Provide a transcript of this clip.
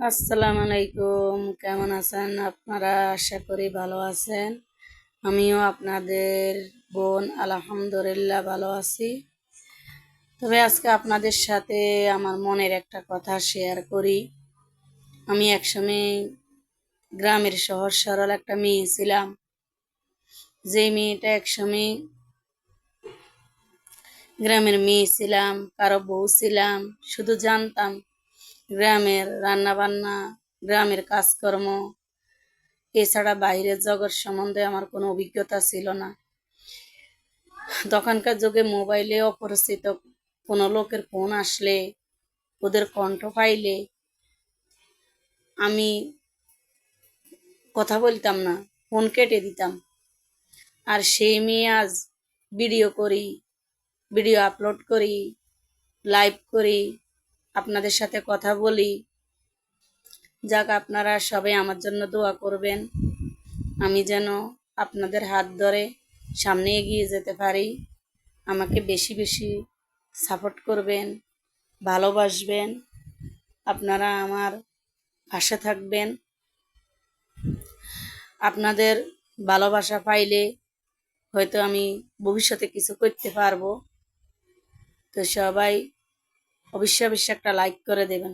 আসসালামু আলাইকুম, কেমন আছেন আপনারা? আশা করি ভালো আছেন। আমিও আপনাদের বোন আলহামদুলিল্লাহ ভালো আছি। তবে আজকে আপনাদের সাথে আমার মনের একটা কথা শেয়ার করি। আমি একসময় গ্রামের সহজ সরল একটা মেয়ে ছিলাম। যেই মেয়েটা একসময় গ্রামের মেয়ে ছিলাম, কারো বউ ছিলাম। শুধু জানতাম গ্রামের রান্না বান্না, গ্রামের কাজকর্ম, এছাড়া বাইরের জগৎ সম্বন্ধে আমার কোনো অভিজ্ঞতা ছিল না। তখনকার যুগে মোবাইলে অপরিচিত কোনো লোকের ফোন আসলে, ওদের কণ্ঠ পাইলে আমি কথা বলতাম না, ফোন কেটে দিতাম। আর সেই মেয়ে আজ ভিডিও করি, ভিডিও আপলোড করি, লাইভ করি, আপনাদের সাথে কথা বলি। যাক, আপনারা সবাই আমার জন্য দোয়া করবেন, আমি যেন আপনাদের হাত ধরে সামনে এগিয়ে যেতে পারি। আমাকে বেশি বেশি সাপোর্ট করবেন, ভালোবাসবেন। আপনারা আমার পাশে থাকবেন। আপনাদের ভালোবাসা পাইলে হয়তো আমি ভবিষ্যতে কিছু করতে পারবো। তো সবাই অবশ্যই অবশ্যই একটা লাইক করে দেবেন।